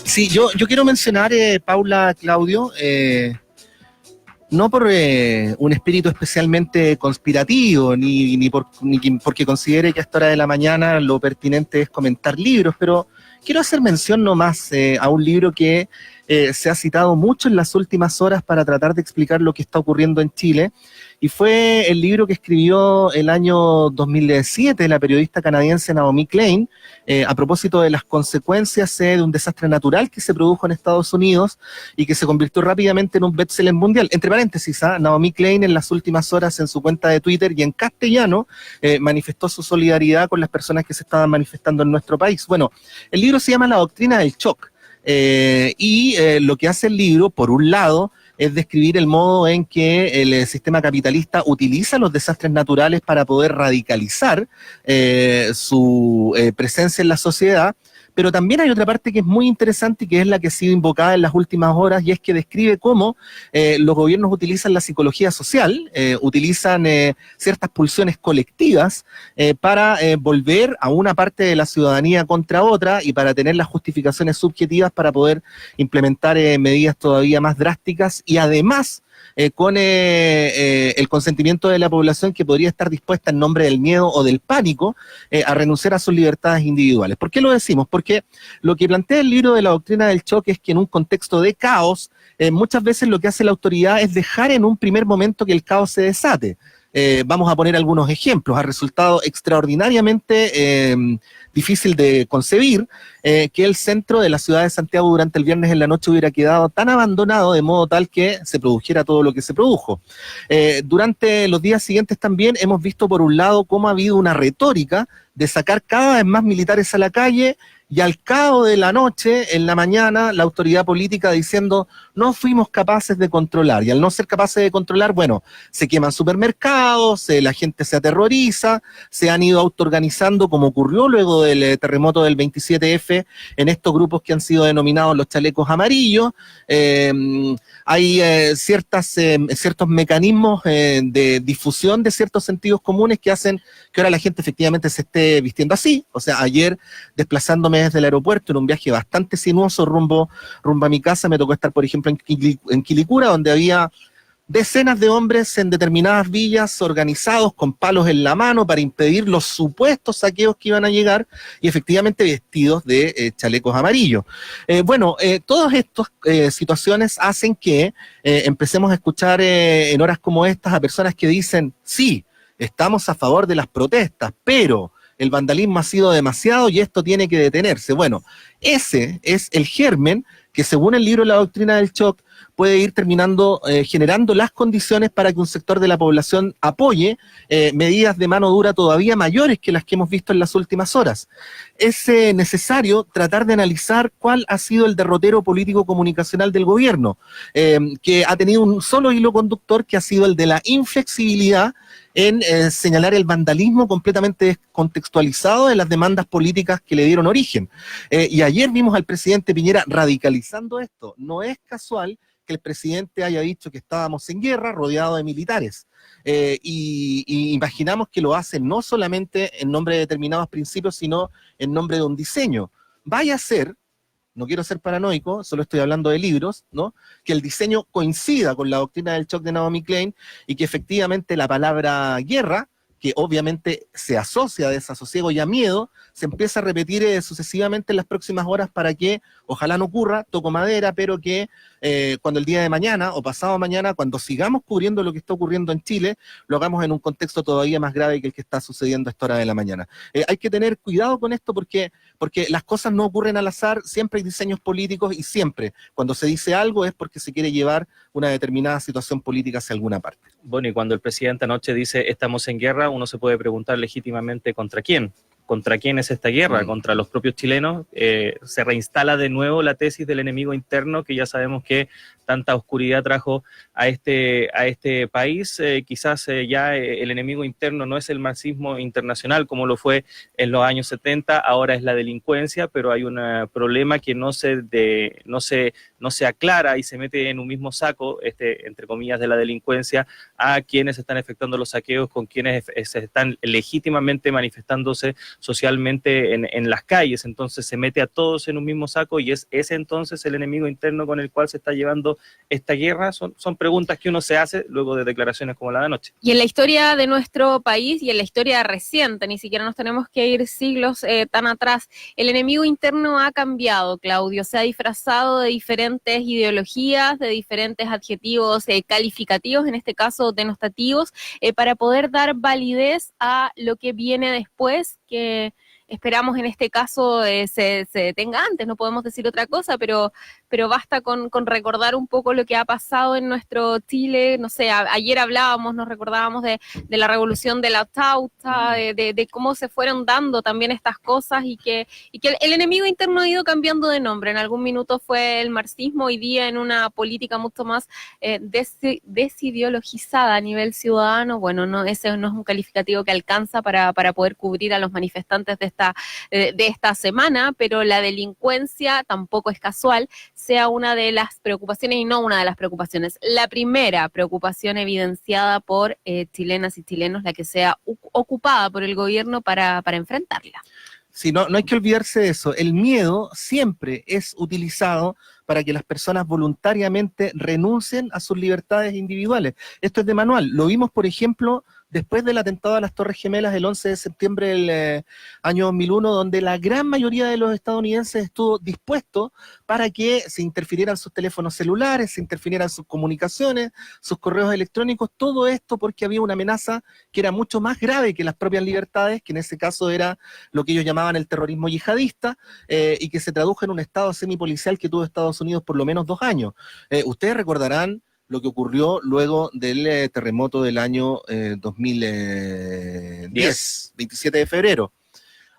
Sí, yo quiero mencionar, Paula, Claudio, no por un espíritu especialmente conspirativo, ni porque considere que a esta hora de la mañana lo pertinente es comentar libros, pero quiero hacer mención nomás a un libro que se ha citado mucho en las últimas horas para tratar de explicar lo que está ocurriendo en Chile, y fue el libro que escribió el año 2007 la periodista canadiense Naomi Klein, a propósito de las consecuencias de un desastre natural que se produjo en Estados Unidos y que se convirtió rápidamente en un bestseller mundial. Entre paréntesis, Naomi Klein en las últimas horas en su cuenta de Twitter y en castellano manifestó su solidaridad con las personas que se estaban manifestando en nuestro país. Bueno, el libro se llama La doctrina del shock, y lo que hace el libro, por un lado, es describir el modo en que el sistema capitalista utiliza los desastres naturales para poder radicalizar su presencia en la sociedad. Pero también hay otra parte que es muy interesante y que es la que ha sido invocada en las últimas horas, y es que describe cómo los gobiernos utilizan la psicología social, utilizan ciertas pulsiones colectivas para volver a una parte de la ciudadanía contra otra y para tener las justificaciones subjetivas para poder implementar medidas todavía más drásticas, y además con el consentimiento de la población que podría estar dispuesta en nombre del miedo o del pánico a renunciar a sus libertades individuales. ¿Por qué lo decimos? Porque lo que plantea el libro de la doctrina del choque es que en un contexto de caos, muchas veces lo que hace la autoridad es dejar en un primer momento que el caos se desate. Vamos a poner algunos ejemplos. Ha resultado extraordinariamente difícil de concebir que el centro de la ciudad de Santiago durante el viernes en la noche hubiera quedado tan abandonado de modo tal que se produjera todo lo que se produjo. Durante los días siguientes también hemos visto, por un lado, cómo ha habido una retórica de sacar cada vez más militares a la calle, y al cabo de la noche, en la mañana, la autoridad política diciendo no fuimos capaces de controlar, y al no ser capaces de controlar, bueno, se queman supermercados, la gente se aterroriza, se han ido autoorganizando, como ocurrió luego del terremoto del 27F, en estos grupos que han sido denominados los chalecos amarillos. Hay ciertos mecanismos de difusión de ciertos sentidos comunes que hacen que ahora la gente efectivamente se esté vistiendo así. O sea, ayer, desplazándome desde el aeropuerto en un viaje bastante sinuoso rumbo a mi casa, me tocó estar, por ejemplo, en Quilicura, donde había decenas de hombres en determinadas villas organizados con palos en la mano para impedir los supuestos saqueos que iban a llegar, y efectivamente vestidos de chalecos amarillos. Todas estas situaciones hacen que empecemos a escuchar en horas como estas a personas que dicen, sí, estamos a favor de las protestas, pero el vandalismo ha sido demasiado y esto tiene que detenerse. Bueno, ese es el germen que, según el libro La doctrina del shock, puede ir terminando generando las condiciones para que un sector de la población apoye medidas de mano dura todavía mayores que las que hemos visto en las últimas horas. Es necesario tratar de analizar cuál ha sido el derrotero político-comunicacional del gobierno, que ha tenido un solo hilo conductor, que ha sido el de la inflexibilidad en señalar el vandalismo completamente descontextualizado de las demandas políticas que le dieron origen. Y ayer vimos al presidente Piñera radicalizando esto. No es casual que el presidente haya dicho que estábamos en guerra rodeado de militares. Y imaginamos que lo hacen no solamente en nombre de determinados principios, sino en nombre de un diseño. Vaya a ser, no quiero ser paranoico, solo estoy hablando de libros, ¿no?, que el diseño coincida con la doctrina del shock de Naomi Klein, y que efectivamente la palabra guerra, que obviamente se asocia a desasosiego y a miedo, se empieza a repetir sucesivamente en las próximas horas para que, ojalá no ocurra, toco madera, pero que cuando el día de mañana o pasado mañana, cuando sigamos cubriendo lo que está ocurriendo en Chile, lo hagamos en un contexto todavía más grave que el que está sucediendo a esta hora de la mañana. Hay que tener cuidado con esto porque las cosas no ocurren al azar, siempre hay diseños políticos, y siempre cuando se dice algo es porque se quiere llevar una determinada situación política hacia alguna parte. Bueno, y cuando el presidente anoche dice estamos en guerra, uno se puede preguntar legítimamente ¿contra quién? ¿Contra quién es esta guerra? ¿Contra los propios chilenos? Se reinstala de nuevo la tesis del enemigo interno, que ya sabemos que tanta oscuridad trajo a este país. Quizás ya el enemigo interno no es el marxismo internacional como lo fue en los años 70, ahora es la delincuencia, pero hay un problema que no se aclara y se mete en un mismo saco, entre comillas, de la delincuencia, a quienes están efectuando los saqueos, con quienes se están legítimamente manifestándose socialmente en las calles. Entonces se mete a todos en un mismo saco y es ese entonces el enemigo interno con el cual se está llevando esta guerra. Son preguntas que uno se hace luego de declaraciones como la de anoche. Y en la historia de nuestro país y en la historia reciente, ni siquiera nos tenemos que ir siglos tan atrás, el enemigo interno ha cambiado, Claudio, se ha disfrazado de diferentes ideologías, de diferentes adjetivos calificativos, en este caso denostativos, para poder dar validez a lo que viene después, que esperamos en este caso se detenga antes, no podemos decir otra cosa, pero basta con recordar un poco lo que ha pasado en nuestro Chile. No sé, ayer nos recordábamos de la revolución de la Tauta, de cómo se fueron dando también estas cosas y que el enemigo interno ha ido cambiando de nombre. En algún minuto fue el marxismo, hoy día en una política mucho más desideologizada a nivel ciudadano. Bueno, ese no es un calificativo que alcanza para poder cubrir a los manifestantes de esta semana, pero la delincuencia tampoco es casual, sea una de las preocupaciones y no una de las preocupaciones. La primera preocupación evidenciada por chilenas y chilenos, la que sea ocupada por el gobierno para enfrentarla. Sí, no hay que olvidarse de eso. El miedo siempre es utilizado para que las personas voluntariamente renuncien a sus libertades individuales. Esto es de manual. Lo vimos, por ejemplo, después del atentado a las Torres Gemelas el 11 de septiembre del año 2001, donde la gran mayoría de los estadounidenses estuvo dispuesto para que se interfirieran sus teléfonos celulares, se interfirieran sus comunicaciones, sus correos electrónicos, todo esto porque había una amenaza que era mucho más grave que las propias libertades, que en ese caso era lo que ellos llamaban el terrorismo yihadista, y que se tradujo en un estado semipolicial que tuvo Estados Unidos por lo menos 2 años. Ustedes recordarán lo que ocurrió luego del terremoto del año 2010, 27 de febrero.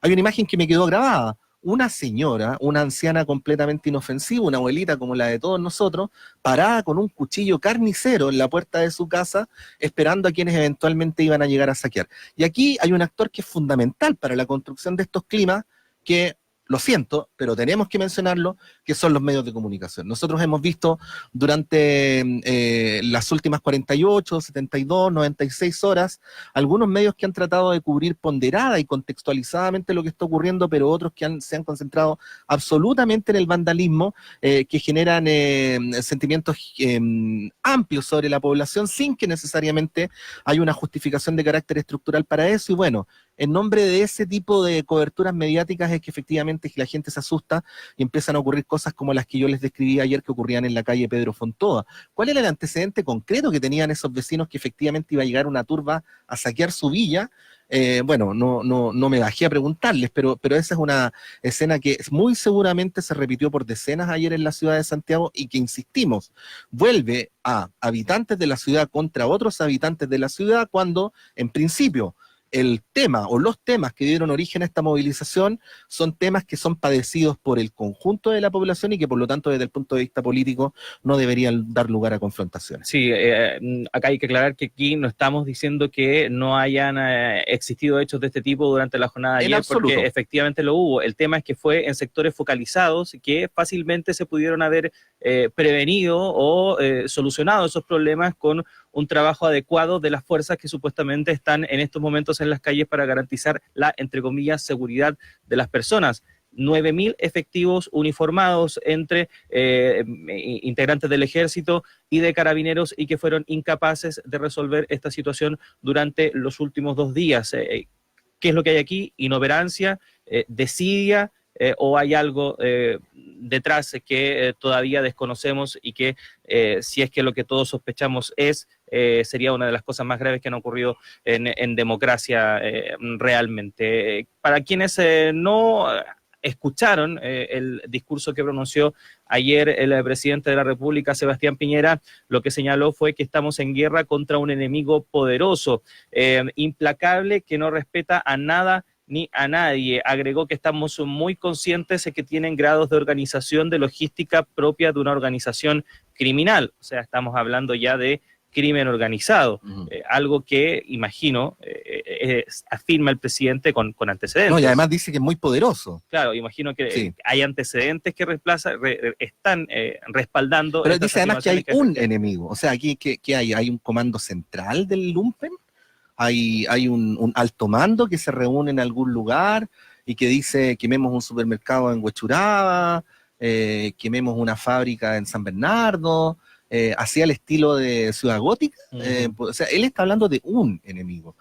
Hay una imagen que me quedó grabada. Una señora, una anciana completamente inofensiva, una abuelita como la de todos nosotros, parada con un cuchillo carnicero en la puerta de su casa, esperando a quienes eventualmente iban a llegar a saquear. Y aquí hay un actor que es fundamental para la construcción de estos climas, que lo siento, pero tenemos que mencionarlo, que son los medios de comunicación. Nosotros hemos visto durante las últimas 48, 72, 96 horas, algunos medios que han tratado de cubrir ponderada y contextualizadamente lo que está ocurriendo, pero otros que se han concentrado absolutamente en el vandalismo, que generan sentimientos amplios sobre la población, sin que necesariamente haya una justificación de carácter estructural para eso. Y bueno, en nombre de ese tipo de coberturas mediáticas es que efectivamente la gente se asusta y empiezan a ocurrir cosas como las que yo les describí ayer que ocurrían en la calle Pedro Fontoa. ¿Cuál era el antecedente concreto que tenían esos vecinos que efectivamente iba a llegar una turba a saquear su villa? Bueno, no me bajé a preguntarles, pero esa es una escena que muy seguramente se repitió por decenas ayer en la ciudad de Santiago y que, insistimos, vuelve a habitantes de la ciudad contra otros habitantes de la ciudad cuando, en principio, el tema o los temas que dieron origen a esta movilización son temas que son padecidos por el conjunto de la población y que por lo tanto desde el punto de vista político no deberían dar lugar a confrontaciones. Sí, acá hay que aclarar que aquí no estamos diciendo que no hayan existido hechos de este tipo durante la jornada de ayer, porque efectivamente lo hubo. El tema es que fue en sectores focalizados que fácilmente se pudieron haber prevenido o solucionado esos problemas con un trabajo adecuado de las fuerzas que supuestamente están en estos momentos en las calles para garantizar la, entre comillas, seguridad de las personas. 9.000 efectivos uniformados entre integrantes del ejército y de carabineros y que fueron incapaces de resolver esta situación durante los últimos 2 días. ¿Qué es lo que hay aquí? Inoperancia, desidia, o hay algo detrás que todavía desconocemos y que si es que lo que todos sospechamos sería una de las cosas más graves que han ocurrido en democracia realmente. Para quienes no escucharon el discurso que pronunció ayer el presidente de la República, Sebastián Piñera, lo que señaló fue que estamos en guerra contra un enemigo poderoso, implacable, que no respeta a nada ni a nadie. Agregó que estamos muy conscientes de que tienen grados de organización, de logística propia de una organización criminal. O sea, estamos hablando ya de crimen organizado, algo que, imagino, afirma el presidente con antecedentes. No, y además dice que es muy poderoso. Claro, imagino que sí, hay antecedentes que están respaldando. Pero dice además que hay un enemigo, o sea, aquí ¿qué hay? ¿Hay un comando central del lumpen? hay un alto mando que se reúne en algún lugar y que dice quememos un supermercado en Huechuraba, quememos una fábrica en San Bernardo, así al estilo de Ciudad Gótica. O sea, él está hablando de un enemigo.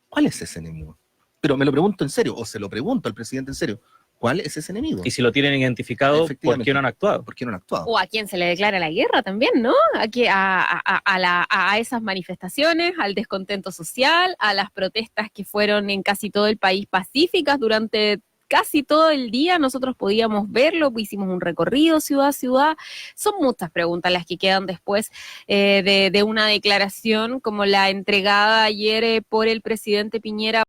¿Cuál es ese enemigo? Pero me lo pregunto en serio, o se lo pregunto al presidente en serio. ¿Cuál es ese enemigo? Y si lo tienen identificado, ¿por qué no han actuado? ¿Por qué no han actuado? O a quién se le declara la guerra también, ¿no? A esas manifestaciones, al descontento social, a las protestas que fueron en casi todo el país pacíficas durante casi todo el día. Nosotros podíamos verlo, hicimos un recorrido ciudad a ciudad. Son muchas preguntas las que quedan después de una declaración como la entregada ayer por el presidente Piñera.